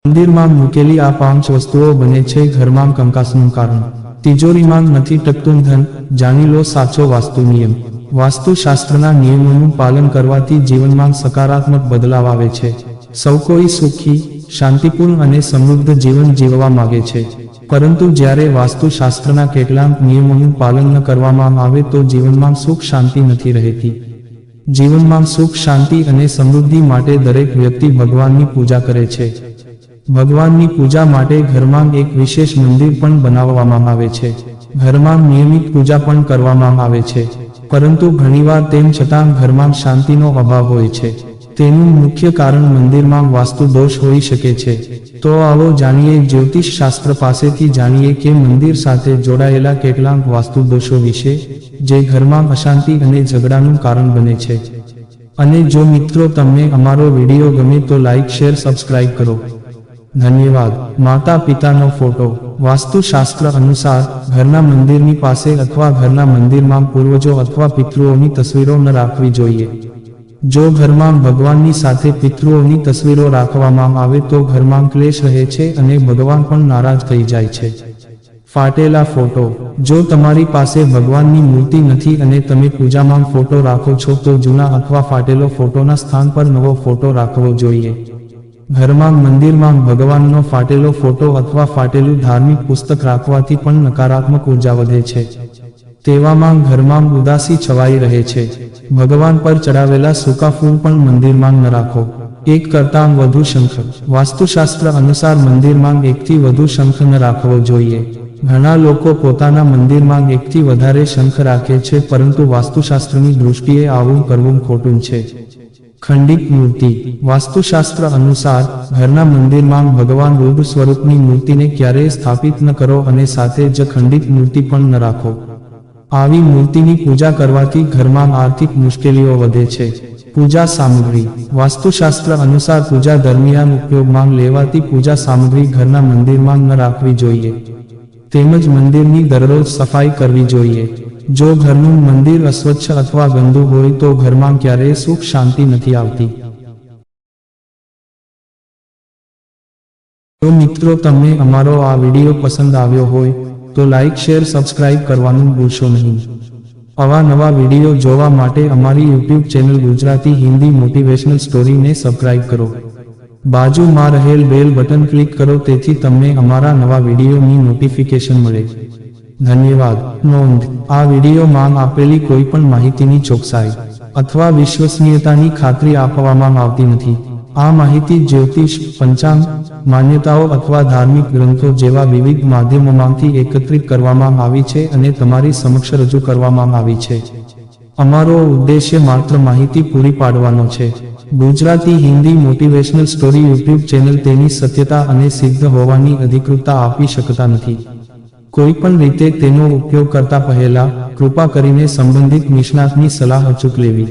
મંદિરમાં મૂકેલી આ 5 વસ્તુઓ બને છે ઘરમાં કંકાસનું કારણ. તિજોરીમાં નથી ટકતું ધન, જાણી લો સાચો વાસ્તુ નિયમ. વાસ્તુશાસ્ત્રના નિયમોનું પાલન કરવાથી જીવનમાં સકારાત્મક બદલાવ આવે છે. સૌ કોઈ સુખી, શાંતિપૂર્ણ અને સમૃદ્ધ જીવન જીવવા માંગે છે. પરંતુ જ્યારે વાસ્તુશાસ્ત્રના કેટલાક નિયમોનું પાલન ન કરવામાં આવે તો જીવનમાં સુખ શાંતિ નથી રહેતી. જીવનમાં સુખ શાંતિ અને સમૃદ્ધિ માટે દરેક વ્યક્તિ ભગવાનની પૂજા કરે છે. ભગવાનની પૂજા માટે ઘરમાં એક વિશેષ મંદિર પણ બનાવવામાં આવે છે. ઘરમાં નિયમિત પૂજા પણ કરવામાં આવે છે. પરંતુ ઘણીવાર તેમ છતાં ઘરમાં શાંતિનો અભાવ હોય છે. તેનું મુખ્ય કારણ મંદિરમાં વાસ્તુ દોષ હોઈ શકે છે. તો આવો જાણીએ જ્યોતિષ શાસ્ત્ર પાસેથી જાણીએ કે મંદિર સાથે જોડાયેલા કેટલાક વાસ્તુ દોષો વિશે, જે ઘરમાં અશાંતિ અને ઝઘડાનું કારણ બને છે. અને જો મિત્રો તમને અમારો વિડીયો ગમે તો લાઈક, શેર, સબસ્ક્રાઇબ કરો. ધન્યવાદ. માતા પિતાનો ફોટો. વાસ્તુશાસ્ત્ર અનુસાર ઘરના મંદિરની પાસે અથવા ઘરના મંદિરમાં પૂર્વજો અથવા પિતૃઓની તસવીરો ન રાખવી જોઈએ. જો ઘરમાં ભગવાનની સાથે પિતૃઓની તસવીરો રાખવામાં આવે તો ઘરમાં ક્લેશ રહે છે અને ભગવાન પણ નારાજ થઈ જાય છે. ફાટેલા ફોટો. જો તમારી પાસે ભગવાનની મૂર્તિ નથી અને તમે પૂજામાં ફોટો રાખો છો તો જૂના અથવા ફાટેલો ફોટોના સ્થાન પર નવો ફોટો રાખવો જોઈએ. ઘરમાં મંદિરમાં ભગવાનનો ફાટેલો ફોટો અથવા ફાટેલું ધાર્મિક પુસ્તક રાખવાથી પણ નકારાત્મક ઉર્જા વધે છે. તેવામાં ઘરમાં ઉદાસી છવાઈ રહે છે. ભગવાન પર ચડાવેલા સૂકા ફૂલ પણ મંદિરમાં ન રાખો. એક કરતાં વધુ શંખ. વાસ્તુશાસ્ત્ર અનુસાર મંદિરમાં એકથી વધુ શંખ ન રાખવો જોઈએ. ઘણા લોકો પોતાના મંદિરમાં એકથી વધારે શંખ રાખે છે પરંતુ વાસ્તુશાસ્ત્રની દૃષ્ટિએ આવું કરવું ખોટું છે. ખંડિત મૂર્તિ. વાસ્તુશાસ્ત્ર અનુસાર ઘરના મંદિરમાં ભગવાન રૂપ સ્વરૂપની મૂર્તિને ક્યારેય સ્થાપિત ન કરો અને સાથે જ ખંડિત મૂર્તિ પણ ન રાખો. આવી મૂર્તિની પૂજા કરવાથી ઘરમાં આર્થિક મુશ્કેલીઓ વધે છે. પૂજા સામગ્રી. વાસ્તુશાસ્ત્ર અનુસાર પૂજા દરમિયાન ઉપયોગમાં લેવાતી પૂજા સામગ્રી ઘરના મંદિરમાં ન રાખવી જોઈએ. તેમજ મંદિરની દરરોજ સફાઈ કરવી જોઈએ. જો ઘરનું મંદિર અસ્વચ્છ અથવા ગંદુ હોય તો ઘરમાં ક્યારેય સુખ શાંતિ નથી આવતી. તો મિત્રો તમને અમારો આ વિડીયો પસંદ આવ્યો હોય તો લાઈક, શેર, સબસ્ક્રાઇબ કરવાનું ભૂલશો નહીં. આવા નવા વિડીયો જોવા માટે અમારી YouTube channel Gujarati Hindi motivational સ્ટોરીને સબસ્ક્રાઇબ કરો. બાજુમાં રહેલ બેલ બટન ક્લિક કરો તેથી તમને અમારા નવા વિડીયોની નોટિફિકેશન મળે. ધન્યવાદ. નોંધ: આ વિડીયોમાં આપેલી કોઈ પણ માહિતીની ચોકસાઈ અથવા વિશ્વસનીયતાની ખાતરી આપવામાં આવતી નથી. આ માહિતી જ્યોતિષ, પંચાંગ, માન્યતાઓ અથવા ધાર્મિક ગ્રંથો જેવા વિવિધ માધ્યમોમાંથી એકત્રિત કરવામાં આવી છે અને તમારી સમક્ષ રજૂ કરવામાં આવી છે. અમારો ઉદ્દેશ્ય માત્ર માહિતી પૂરી પાડવાનો છે. Gujarati Hindi motivational story YouTube channel તેની સત્યતા અને સિદ્ધ હોવાની અધિકૃતતા આપી શકતા નથી. કોઈ પણ રીતે તેનો ઉપયોગ કરતા પહેલા કૃપા કરીને સંબંધિત નિષ્ણાતની સલાહ અચૂક લેવી.